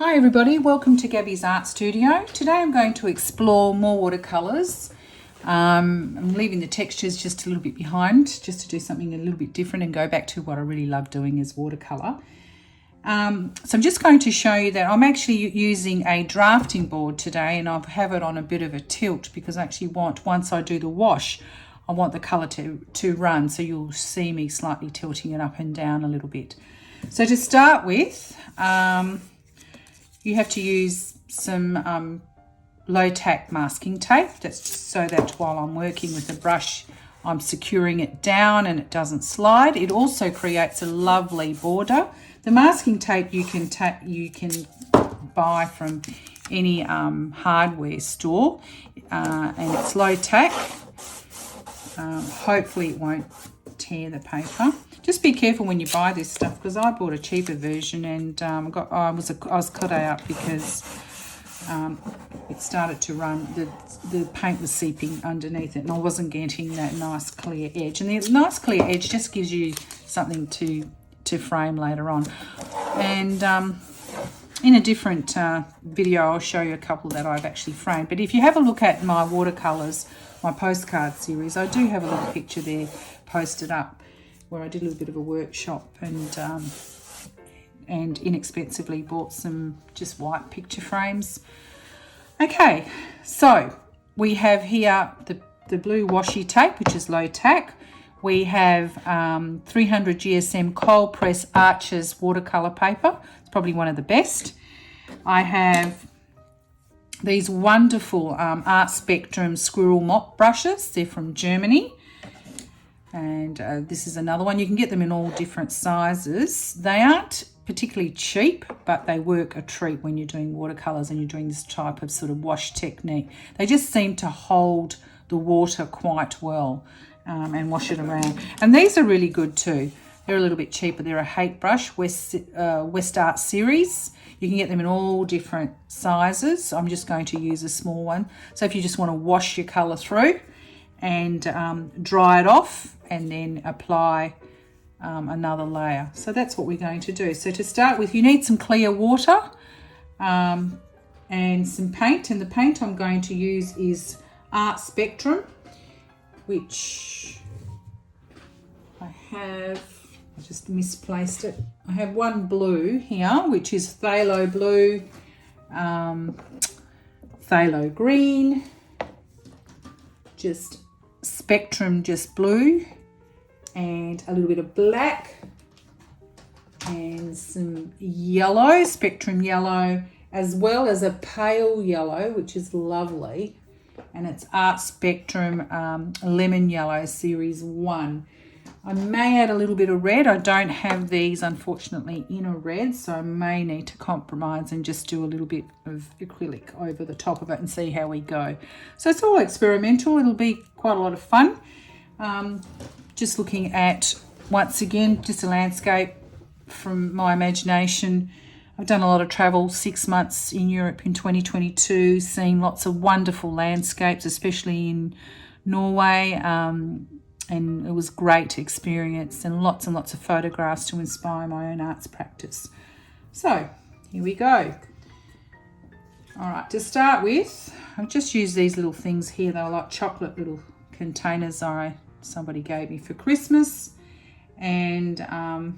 Hi everybody, welcome to Gabby's Art Studio. Today I'm going to explore more watercolours. I'm leaving the textures just a little bit behind just to do something a little bit different and go back to what I really love doing is watercolour. So I'm just going to show you that I'm actually using a drafting board today, and I have it on a bit of a tilt because I actually want, once I do the wash, I want the colour to run, so you'll see me slightly tilting it up and down a little bit. So to start with, you have to use some low tack masking tape. That's just so that while I'm working with the brush, I'm securing it down and it doesn't slide. It also creates a lovely border. The masking tape you can buy from any hardware store, and it's low tack. Hopefully it won't tear the paper. Just be careful when you buy this stuff, because I bought a cheaper version and I was cut out because it started to run. The paint was seeping underneath it, and I wasn't getting that nice clear edge. And the nice clear edge just gives you something to frame later on. And in a different video, I'll show you a couple that I've actually framed. But if you have a look at my watercolours, my postcard series, I do have a little picture there posted up where I did a little bit of a workshop and inexpensively bought some just white picture frames. Okay, so we have here the blue washi tape, which is low tack. We have 300 GSM cold press Arches watercolour paper. It's probably one of the best. I have these wonderful Art Spectrum squirrel mop brushes. They're from Germany. And this is another one. You can get them in all different sizes. They aren't particularly cheap, but they work a treat when you're doing watercolours and you're doing this type of sort of wash technique. They just seem to hold the water quite well and wash it around. And these are really good too. They're a little bit cheaper. They're a Hate Brush West Art series. You can get them in all different sizes. I'm just going to use a small one. So if you just want to wash your colour through and dry it off and then apply another layer. So that's what we're going to do. So to start with, you need some clear water and some paint. And the paint I'm going to use is Art Spectrum, which I just misplaced it. I have one blue here, which is phthalo blue, phthalo green, just Spectrum just blue, and a little bit of black, and some yellow, Spectrum yellow, as well as a pale yellow, which is lovely, and it's Art Spectrum Lemon Yellow Series 1. I may add a little bit of red. I don't have these, unfortunately, in a red, so I may need to compromise and just do a little bit of acrylic over the top of it and see how we go. So it's all experimental. It'll be quite a lot of fun. Just looking at, once again, just a landscape from my imagination. I've done a lot of travel, 6 months in Europe in 2022, seeing lots of wonderful landscapes, especially in Norway. And it was great experience, and lots of photographs to inspire my own arts practice. So here we go. All right, to start with, I've just used these little things here. They were like chocolate little containers somebody gave me for Christmas. And I'm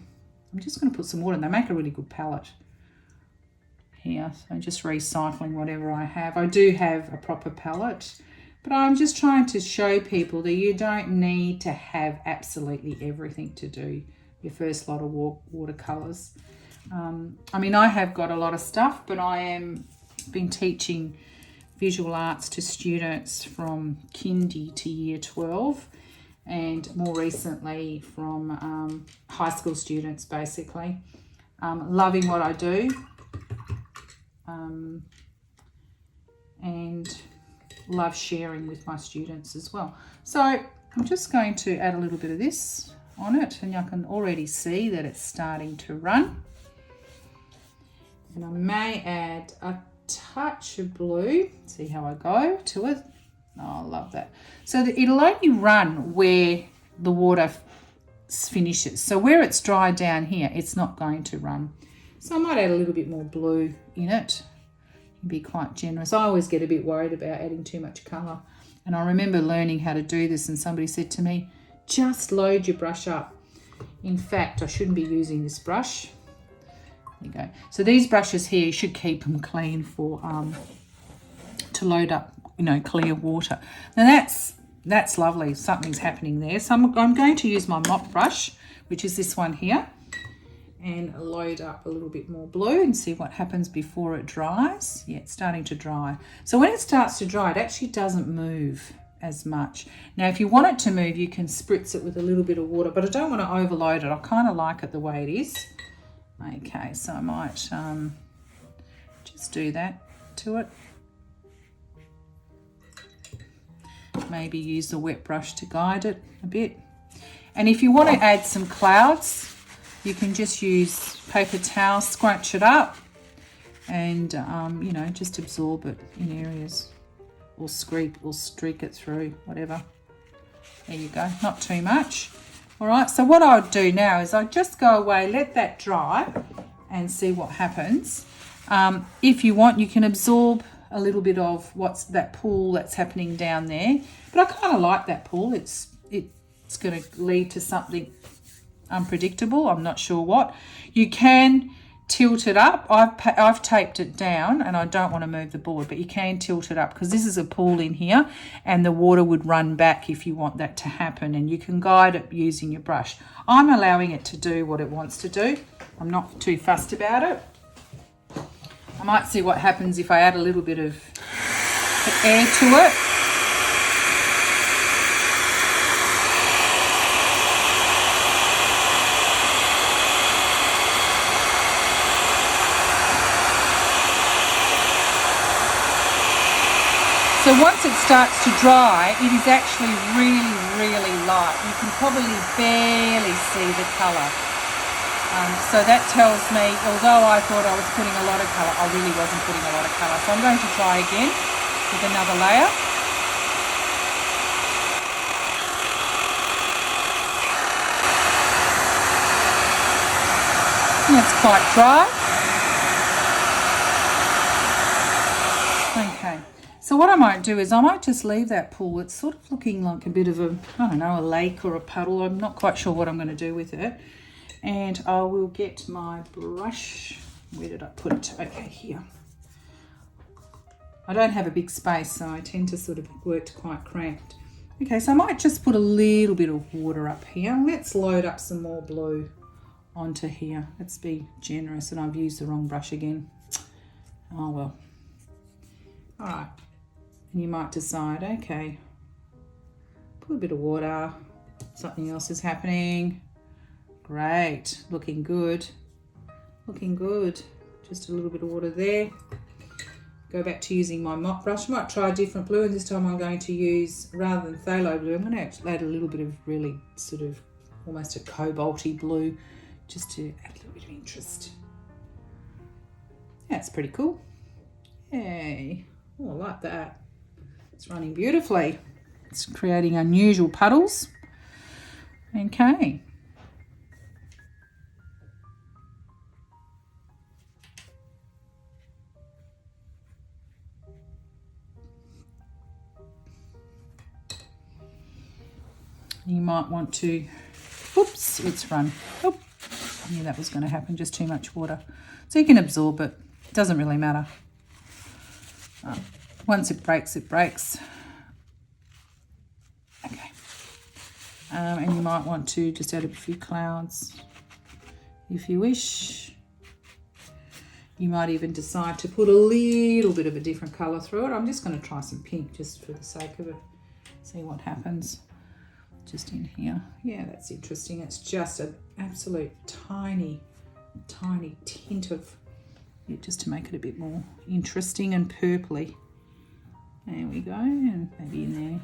just going to put some water in. They make a really good palette here. So I'm just recycling whatever I have. I do have a proper palette, but I'm just trying to show people that you don't need to have absolutely everything to do your first lot of watercolours. I mean, I have got a lot of stuff, but I am been teaching visual arts to students from kindy to year 12, and more recently from high school students, basically. Loving what I do. And love sharing with my students as well. So I'm just going to add a little bit of this on it, and I can already see that it's starting to run. And I may add a touch of blue. See how I go to it. Oh, I love that. So that it'll only run where the water finishes. So where it's dry down here, it's not going to run. So I might add a little bit more blue in it. Be quite generous. I always get a bit worried about adding too much colour. And I remember learning how to do this and somebody said to me, just load your brush up. In fact, I shouldn't be using this brush. There you go. So these brushes here, you should keep them clean for to load up, you know, clear water. Now that's lovely. Something's happening there. So I'm going to use my mop brush, which is this one here, and load up a little bit more blue and see what happens before it dries. Yeah, it's starting to dry. So when it starts to dry, it actually doesn't move as much. Now, if you want it to move, you can spritz it with a little bit of water, but I don't want to overload it. I kind of like it the way it is. Okay, so I might just do that to it. Maybe use the wet brush to guide it a bit. And if you want to add some clouds, you can just use paper towel, scrunch it up, and you know, just absorb it in areas, or streak it through, whatever. There you go, not too much. All right, so what I'll do now is I just go away, let that dry, and see what happens. If you want, you can absorb a little bit of what's that pool that's happening down there. But I kind of like that pool. It's going to lead to something unpredictable. I'm not sure what. You can tilt it up. I've taped it down and I don't want to move the board, but you can tilt it up because this is a pool in here and the water would run back if you want that to happen, and you can guide it using your brush. I'm allowing it to do what it wants to do. I'm not too fussed about it. I might see what happens if I add a little bit of air to it. So once it starts to dry, it is actually really, really light. You can probably barely see the colour. So that tells me, although I thought I was putting a lot of colour, I really wasn't putting a lot of colour. So I'm going to try again with another layer. And it's quite dry. Okay. So what I might do is I might just leave that pool. It's sort of looking like a bit of a, I don't know, a lake or a puddle. I'm not quite sure what I'm going to do with it. And I will get my brush. Where did I put it? Okay, here. I don't have a big space, so I tend to sort of work quite cramped. Okay, so I might just put a little bit of water up here. Let's load up some more blue onto here. Let's be generous, and I've used the wrong brush again. Oh well. All right. And you might decide, okay, put a bit of water, something else is happening. Great, looking good, looking good. Just a little bit of water there. Go back to using my mop brush. I might try a different blue, and this time I'm going to use, rather than phthalo blue, I'm going to actually add a little bit of really sort of almost a cobalty blue, just to add a little bit of interest. That's pretty cool. Yay. Oh, I like that. It's running beautifully. It's creating unusual puddles. Okay. You might want to, oops, it's run. Oh, I knew that was going to happen, just too much water. So you can absorb it. It doesn't really matter. Once it breaks, it breaks. Okay. And you might want to just add a few clouds if you wish. You might even decide to put a little bit of a different colour through it. I'm just going to try some pink just for the sake of it. See what happens. Just in here. Yeah, that's interesting. It's just an absolute tiny, tiny tint of it, just to make it a bit more interesting and purpley. There we go, and maybe in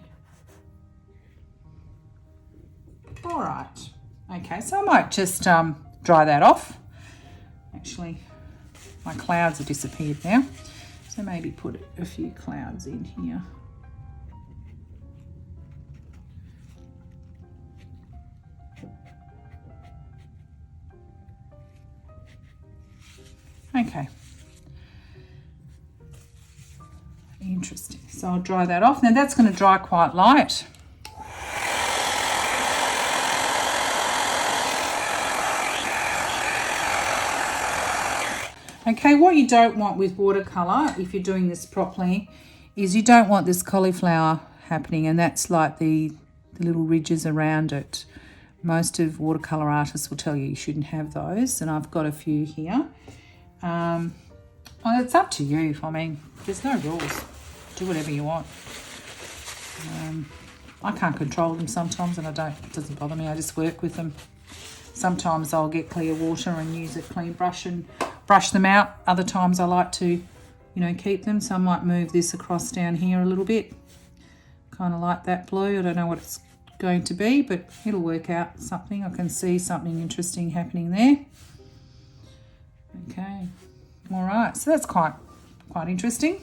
there. All right. Okay, so I might just dry that off. Actually, my clouds have disappeared now, so maybe put a few clouds in here. Okay. Interesting. So I'll dry that off. Now that's going to dry quite light. Okay, what you don't want with watercolour, if you're doing this properly, is you don't want this cauliflower happening, and that's like the little ridges around it. Most of watercolour artists will tell you shouldn't have those, and I've got a few here. Well, it's up to you. I mean, there's no rules. Do whatever you want. I can't control them sometimes, and it doesn't bother me. I just work with them. Sometimes I'll get clear water and use a clean brush and brush them out. Other times I like to, keep them. So I might move this across down here a little bit. Kind of like that blue. I don't know what it's going to be, but it'll work out something. I can see something interesting happening there. Okay. All right. So that's quite interesting.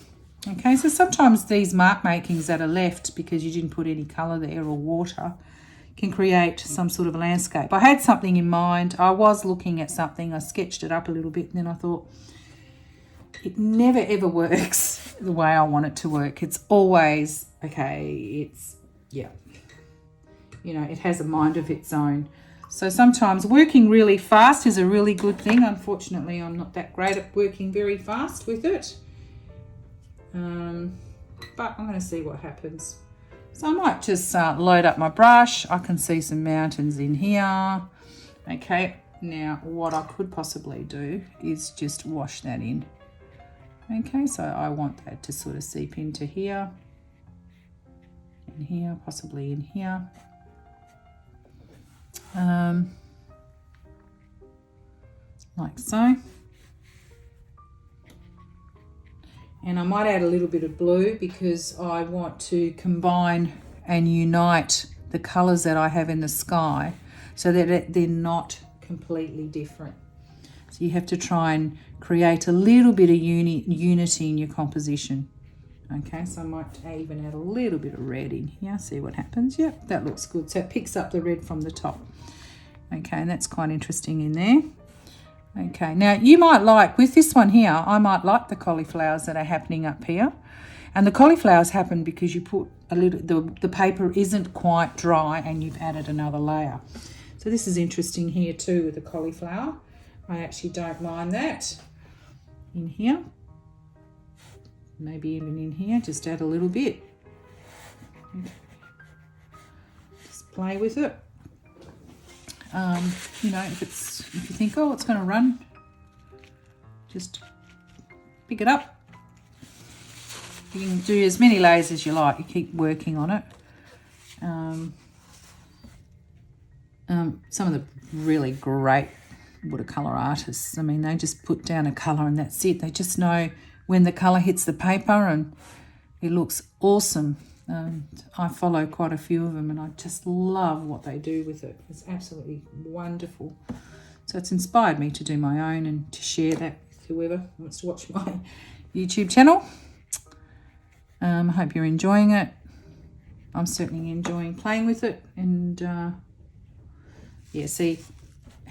Okay. So sometimes these mark makings that are left because you didn't put any colour there or water can create some sort of landscape. I had something in mind. I was looking at something. I sketched it up a little bit, and then I thought, it never ever works the way I want it to work. It's always, it has a mind of its own. So sometimes working really fast is a really good thing. Unfortunately, I'm not that great at working very fast with it. But I'm going to see what happens. So I might just load up my brush. I can see some mountains in here. Okay, now what I could possibly do is just wash that in. Okay, so I want that to sort of seep into here, in here, possibly in here. Like so. And I might add a little bit of blue because I want to combine and unite the colours that I have in the sky so that they're not completely different. So you have to try and create a little bit of unity in your composition. Okay, so I might even add a little bit of red in here, see what happens. Yep, that looks good. So it picks up the red from the top. Okay, and that's quite interesting in there. Okay, now you might like, with this one here, I might like the cauliflowers that are happening up here. And the cauliflowers happen because you put a little, the paper isn't quite dry and you've added another layer. So this is interesting here too with the cauliflower. I actually don't mind that in here. Maybe even in here, just add a little bit. Just play with it. If you think, oh, it's going to run, just pick it up. You can do as many layers as you like. You keep working on it. Some of the really great watercolour artists, I mean, they just put down a colour and that's it. They just know when the colour hits the paper and it looks awesome. I follow quite a few of them and I just love what they do with it. It's absolutely wonderful. So it's inspired me to do my own and to share that with whoever wants to watch my YouTube channel. I hope you're enjoying it. I'm certainly enjoying playing with it. And see,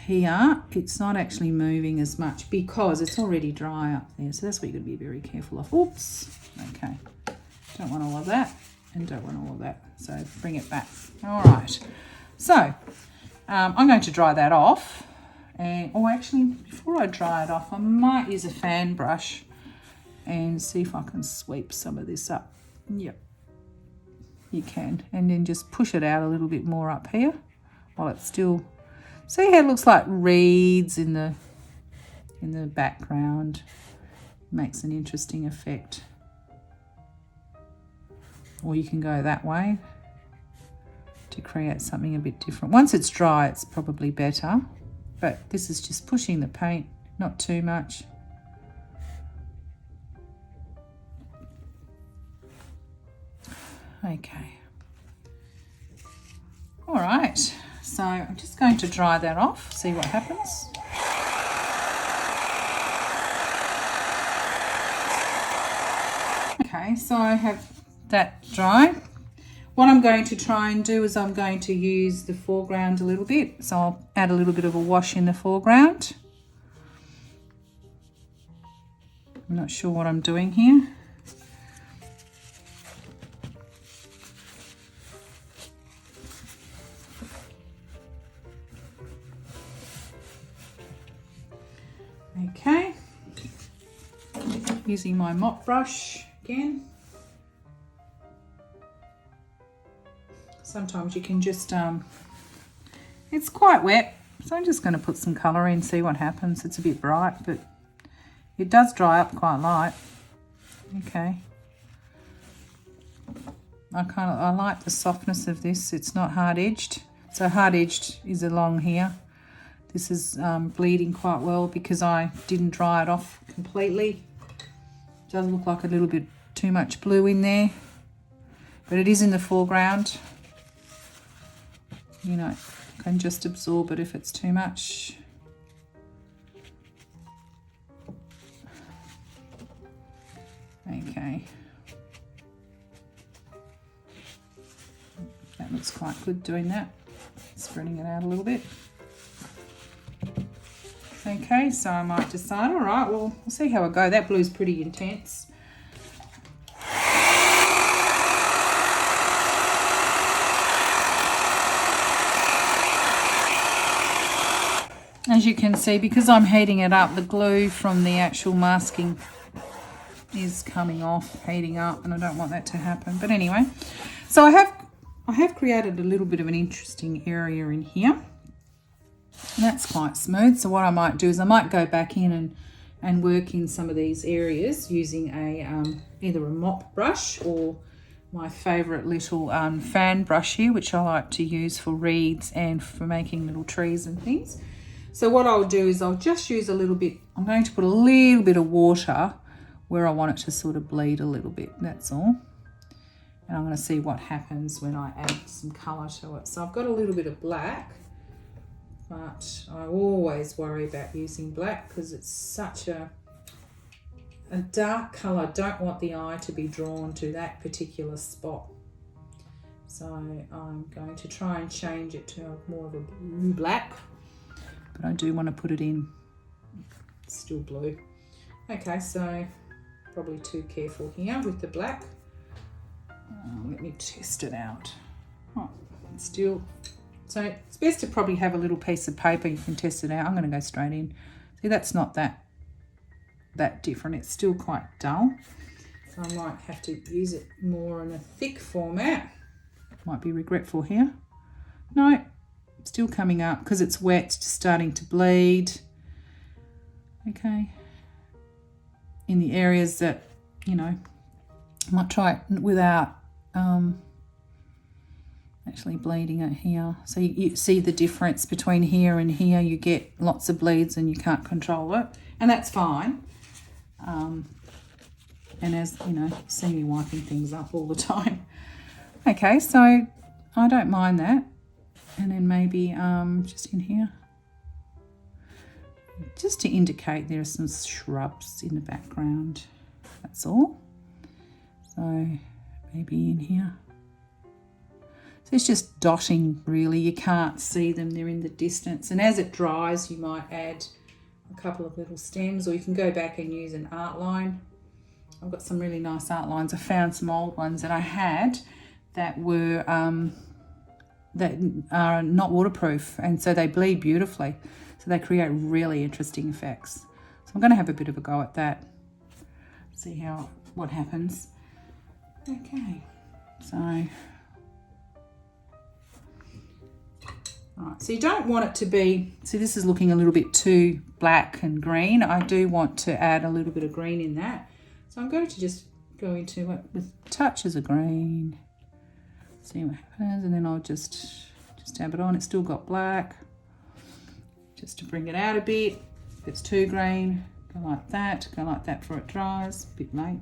here it's not actually moving as much because it's already dry up there. So that's what you've got to be very careful of. Oops. Okay. Don't want all of that. And don't want all of that, so bring it back. All right, so I'm going to dry that off. And actually, before I dry it off, I might use a fan brush and see if I can sweep some of this up. Yep, you can, and then just push it out a little bit more up here while it's still. See how it looks like reeds in the background. Makes an interesting effect. Or you can go that way to create something a bit different. Once it's dry, it's probably better. But this is just pushing the paint, not too much. Okay. All right. So I'm just going to dry that off, see what happens. Okay, so I have that dry. What I'm going to try and do is I'm going to use the foreground a little bit. So I'll add a little bit of a wash in the foreground. I'm not sure what I'm doing here. Okay, using my mop brush again. Sometimes you can just, it's quite wet, so I'm just going to put some colour in, see what happens. It's a bit bright, but it does dry up quite light. Okay. I like the softness of this. It's not hard-edged. So hard-edged is along here. This is bleeding quite well because I didn't dry it off completely. It does look like a little bit too much blue in there, but it is in the foreground. You know, can just absorb it if it's too much. Okay. That looks quite good doing that. Spreading it out a little bit. Okay, so I might decide, all right, well, we'll see how I go. That blue's pretty intense. As you can see, because I'm heating it up, the glue from the actual masking is coming off, heating up, and I don't want that to happen. But anyway, so I have created a little bit of an interesting area in here. And that's quite smooth. So what I might do is I might go back in and work in some of these areas using a either a mop brush or my favourite little fan brush here, which I like to use for reeds and for making little trees and things. So what I'll do is I'll just use a little bit, I'm going to put a little bit of water where I want it to sort of bleed a little bit, that's all. And I'm going to see what happens when I add some colour to it. So I've got a little bit of black, but I always worry about using black because it's such a dark colour. I don't want the eye to be drawn to that particular spot. So I'm going to try and change it to more of a blue black, but I do want to put it in still blue. Okay, so probably too careful here with the black. Let me test it out. Oh, it's still, so it's best to probably have a little piece of paper. You can test it out. I'm going to go straight in. See, that's not that different. It's still quite dull. So I might have to use it more in a thick format. Might be regretful here. No, still coming up because it's wet, it's just starting to bleed. Okay. In the areas that, you know, I might try it without actually bleeding it here. So you see the difference between here and here. You get lots of bleeds and you can't control it, and that's fine. And as you know, you see me wiping things up all the time. Okay, so I don't mind that. And then maybe just in here, just to indicate there are some shrubs in the background. That's all. So maybe in here. So it's just dotting really. You can't see them, they're in the distance. And as it dries, you might add a couple of little stems, or you can go back and use an art line. I've got some really nice art lines. I found some old ones that I had that were that are not waterproof, and so they bleed beautifully. So they create really interesting effects. So I'm going to have a bit of a go at that. See what happens. Okay, so right, so you don't want it to be, see this is looking a little bit too black and green. I do want to add a little bit of green in that. So I'm going to just go into it with touches of green. See what happens, and then I'll just dab it on. It's still got black. Just to bring it out a bit. If it's too green, go like that before it dries. A bit late.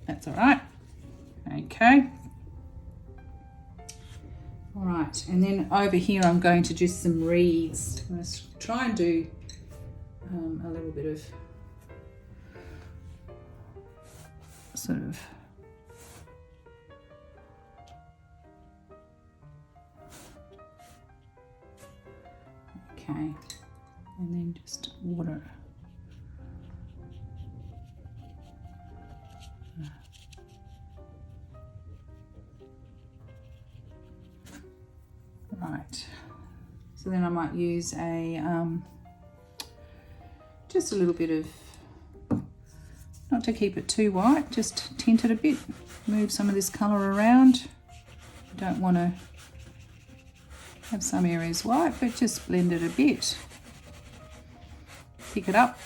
That's all right. Okay. All right, and then over here I'm going to do some reeds. I'm going to try and do a little bit of sort of okay, and then just water Right, so then I might use a just a little bit of, not to keep it too white, just tint it a bit, move some of this colour around. You don't want to have some areas white, but just blend it a bit. Pick it up,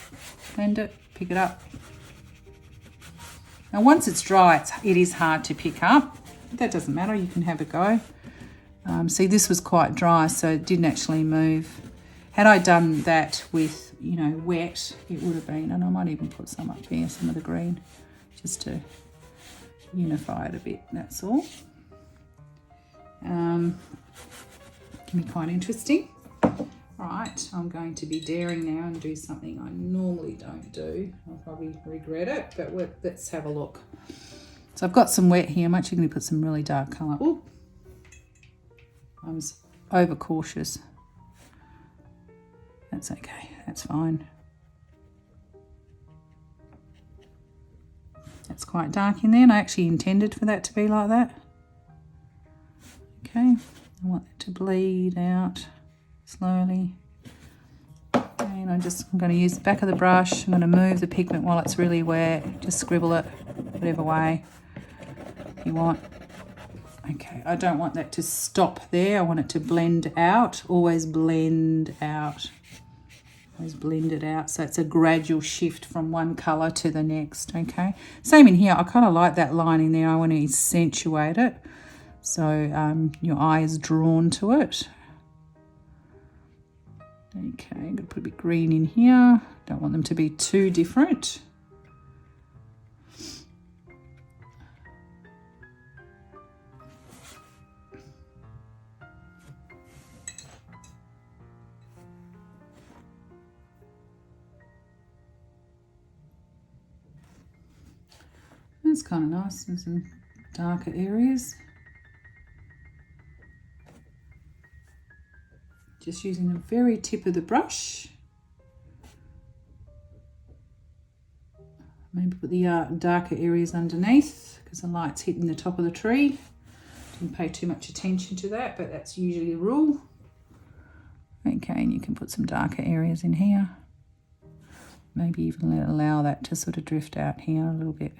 blend it, pick it up. Now once it's dry, it is hard to pick up. But that doesn't matter, you can have a go. See, this was quite dry, so it didn't actually move. Had I done that with, you know, wet, it would have been, and I might even put some up there, some of the green, just to unify it a bit, that's all. Can be quite interesting. Right, I'm going to be daring now and do something I normally don't do. I'll probably regret it, but let's have a look. So I've got some wet here. I'm actually going to put some really dark colour. Ooh, I'm overcautious. That's okay, that's fine. That's quite dark in there, and I actually intended for that to be like that. Okay, I want it to bleed out slowly. And I'm going to use the back of the brush. I'm going to move the pigment while it's really wet. Just scribble it whatever way you want. Okay, I don't want that to stop there. I want it to blend out. Always blend out. Always blend it out. So it's a gradual shift from one colour to the next, okay? Same in here. I kind of like that line in there. I want to accentuate it. So your eye is drawn to it. Okay, I'm going to put a bit green in here. Don't want them to be too different. That's kind of nice. There's some darker areas. Just using the very tip of the brush. Maybe put the darker areas underneath because the light's hitting the top of the tree. Didn't pay too much attention to that, but that's usually the rule. Okay, and you can put some darker areas in here. Maybe even allow that to sort of drift out here a little bit.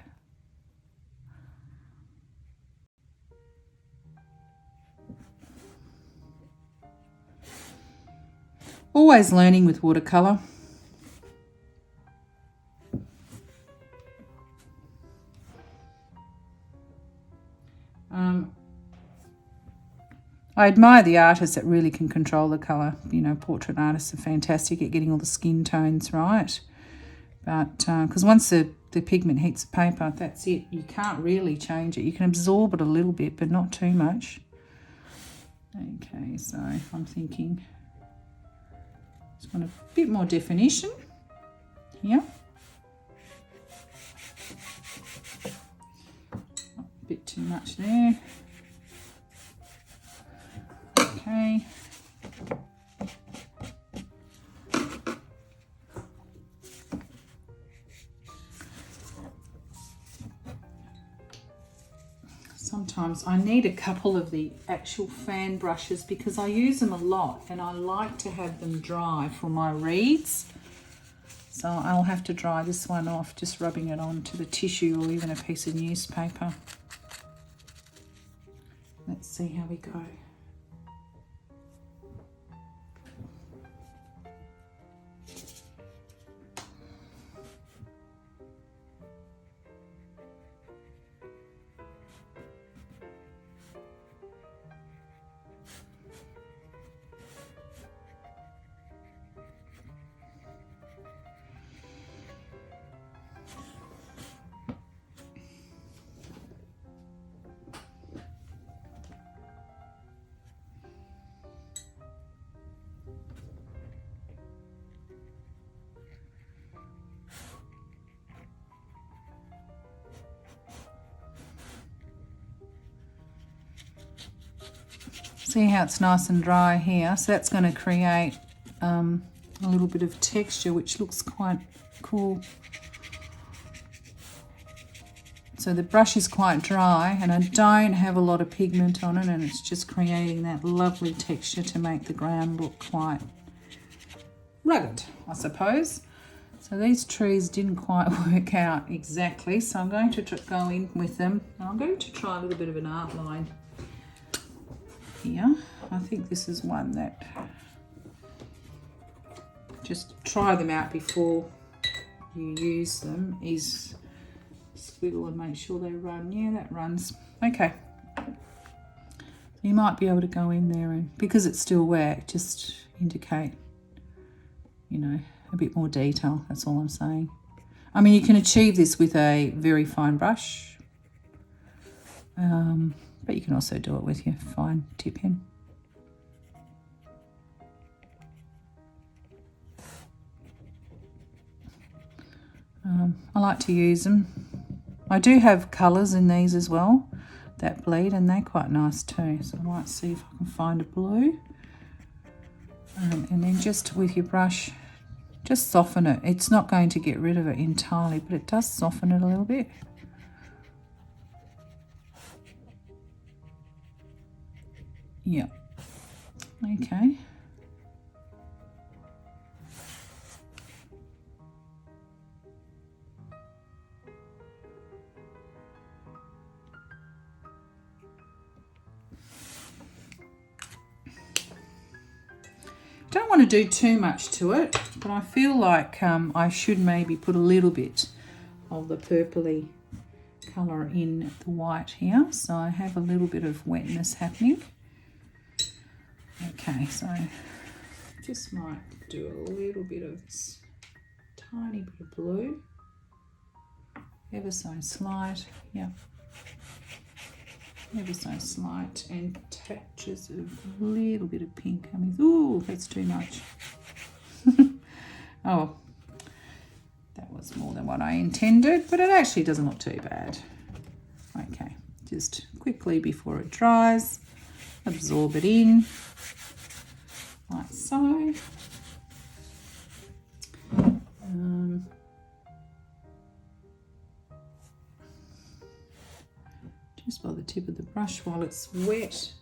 Always learning with watercolour. I admire the artists that really can control the colour. You know, portrait artists are fantastic at getting all the skin tones right. But because once the pigment hits the paper, that's it. You can't really change it. You can absorb it a little bit, but not too much. Okay, so I'm thinking... just want a bit more definition here. A bit too much there. Okay. Sometimes I need a couple of the actual fan brushes because I use them a lot and I like to have them dry for my reeds. So I'll have to dry this one off, just rubbing it onto the tissue or even a piece of newspaper. Let's see how we go. See how it's nice and dry here? So that's going to create a little bit of texture, which looks quite cool. So the brush is quite dry and I don't have a lot of pigment on it, and it's just creating that lovely texture to make the ground look quite rugged, I suppose. So these trees didn't quite work out exactly, so I'm going to go in with them. And I'm going to try a little bit of an outline here. I think this is one that, just try them out before you use them, is squiggle and make sure they run. Yeah, that runs. Okay. You might be able to go in there and, because it's still wet, just indicate, you know, a bit more detail. That's all I'm saying. I mean, you can achieve this with a very fine brush, but you can also do it with your fine tip pen. I like to use them. I do have colours in these as well that bleed, and they're quite nice too. So I might see if I can find a blue. And then just with your brush, just soften it. It's not going to get rid of it entirely, but it does soften it a little bit. Yeah. Okay. Don't want to do too much to it, but I feel like I should maybe put a little bit of the purpley colour in the white here, so I have a little bit of wetness happening. Okay, so just might do a little bit of this tiny bit of blue, ever so slight, yeah, ever so slight, and touches of a little bit of pink. I mean, ooh, that's too much. Oh, that was more than what I intended, but it actually doesn't look too bad. Okay, just quickly before it dries, absorb it in, like so. Just by the tip of the brush while it's wet.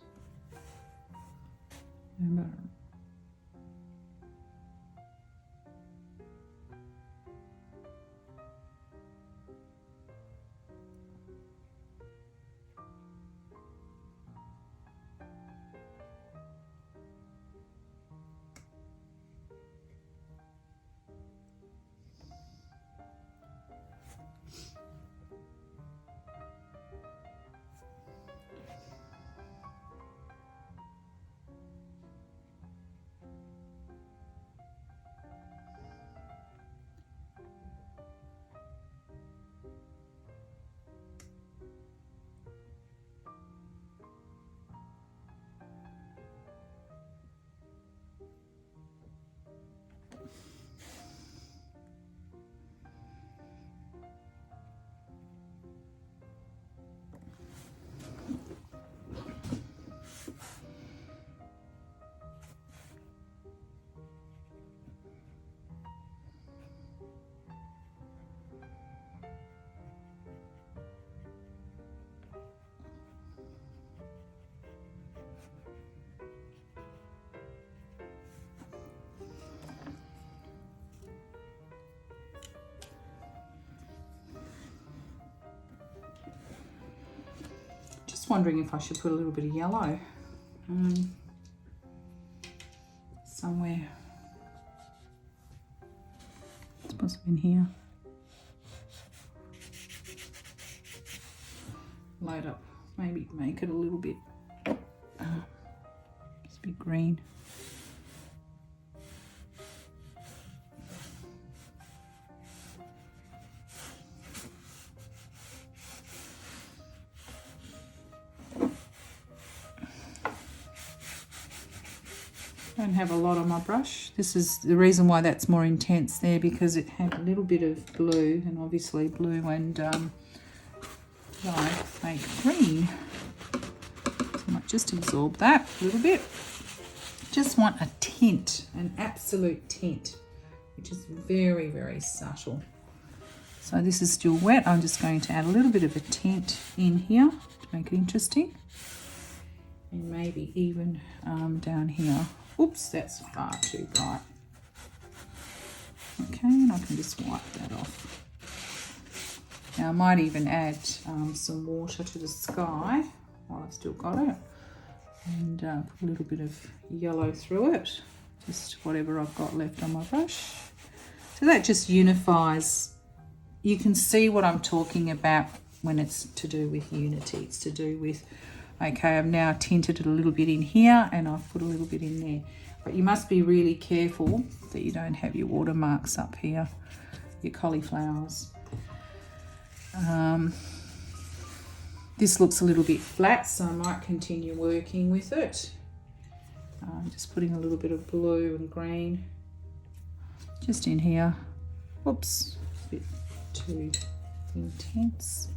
Wondering if I should put a little bit of yellow somewhere. Let's put some in here. Light up, maybe make it a little bit, just a bit green. I don't have a lot on my brush. This is the reason why that's more intense there, because it had a little bit of blue, and obviously blue and white make green. So I might just absorb that a little bit. Just want a tint, an absolute tint, which is very, very subtle. So this is still wet. I'm just going to add a little bit of a tint in here to make it interesting. And maybe even down here. Oops, that's far too bright. Okay, and I can just wipe that off. Now I might even add some water to the sky while I've still got it. And put a little bit of yellow through it. Just whatever I've got left on my brush. So that just unifies. You can see what I'm talking about when it's to do with unity. It's to do with, okay, I've now tinted it a little bit in here and I've put a little bit in there. But you must be really careful that you don't have your watermarks up here, your cauliflowers. This looks a little bit flat, so I might continue working with it. Just putting a little bit of blue and green just in here. Whoops, a bit too intense.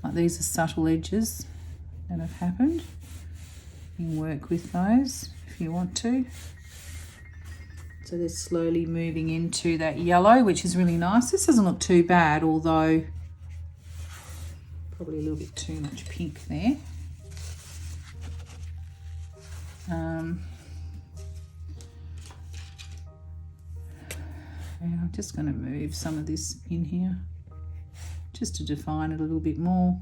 Like these are subtle edges that have happened. You can work with those if you want to. So they're slowly moving into that yellow, which is really nice. This doesn't look too bad, although probably a little bit too much pink there. And I'm just going to move some of this in here just to define it a little bit more.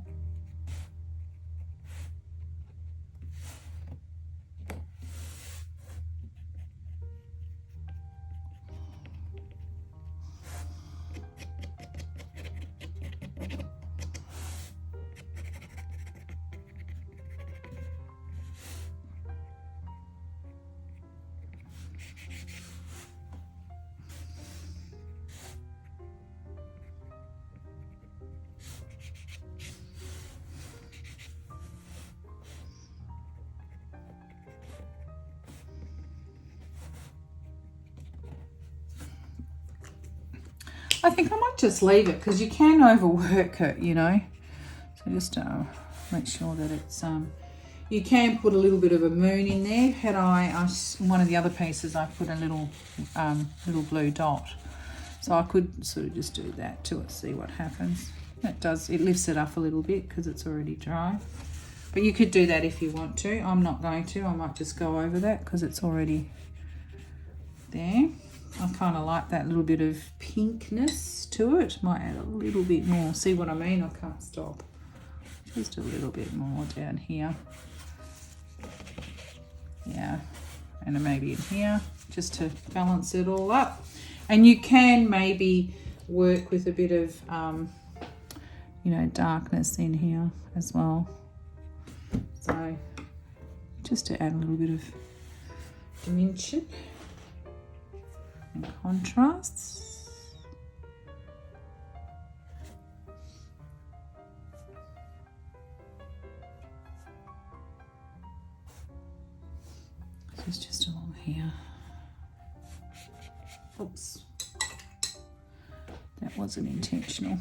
I think I might just leave it because you can overwork it, you know. So just make sure that it's, you can put a little bit of a moon in there. Had one of the other pieces, I put a little blue dot. So I could sort of just do that to it, see what happens. It lifts it up a little bit because it's already dry. But you could do that if you want to. I'm not going to. I might just go over that because it's already there. I kind of like that little bit of pinkness to it. Might add a little bit more. See what I mean? I can't stop. Just a little bit more down here. Yeah, and maybe in here, just to balance it all up. And you can maybe work with a bit of, you know, darkness in here as well. So just to add a little bit of dimension and contrasts. So it's just along here. Oops, that wasn't intentional.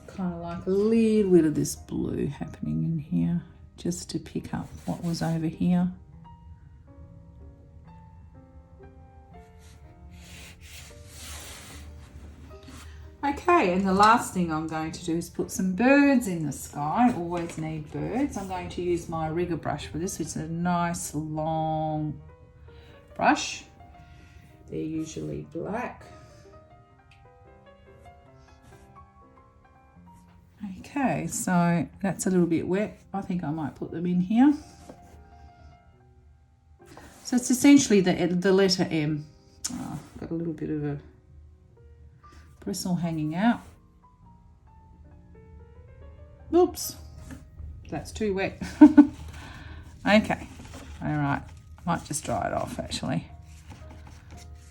Kind of like a little bit of this blue happening in here just to pick up what was over here. Okay, and the last thing I'm going to do is put some birds in the sky. Always need birds. I'm going to use my rigger brush for this. It's a nice long brush. They're usually black. Okay, so that's a little bit wet. I think I might put them in here. So it's essentially the letter M. Oh, got a little bit of a bristle hanging out. Oops, that's too wet. Okay, All right, I might just dry it off actually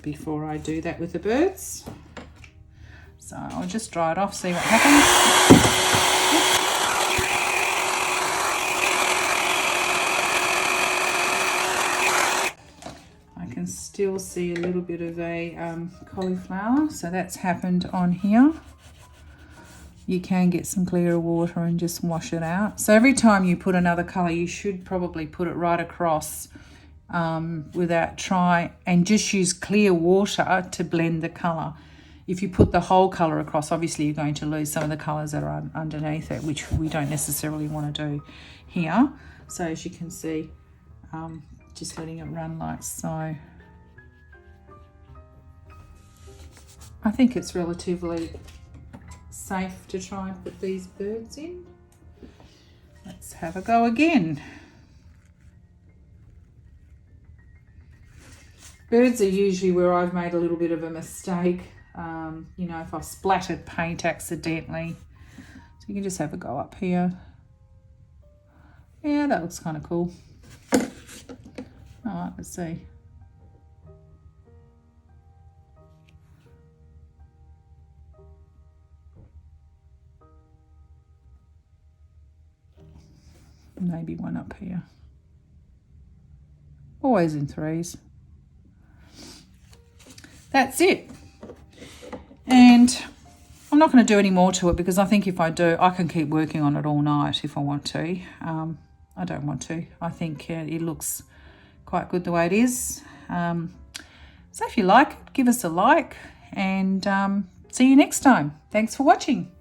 before I do that with the birds. So I'll just dry it off, see what happens. I can still see a little bit of a cauliflower, so that's happened on here. You can get some clearer water and just wash it out. So every time you put another colour, you should probably put it right across without and just use clear water to blend the colour. If you put the whole colour across, obviously you're going to lose some of the colours that are underneath it, which we don't necessarily want to do here. So as you can see, just letting it run like so. I think it's relatively safe to try and put these birds in. Let's have a go again. Birds are usually where I've made a little bit of a mistake. You know, if I've splattered paint accidentally. So you can just have a go up here. Yeah, that looks kind of cool. All right, let's see. Maybe one up here. Always in threes. That's it. And I'm not going to do any more to it because I think if I do, I can keep working on it all night if I want to. I don't want to. I think it looks quite good the way it is. So if you like it, give us a like and see you next time. Thanks for watching.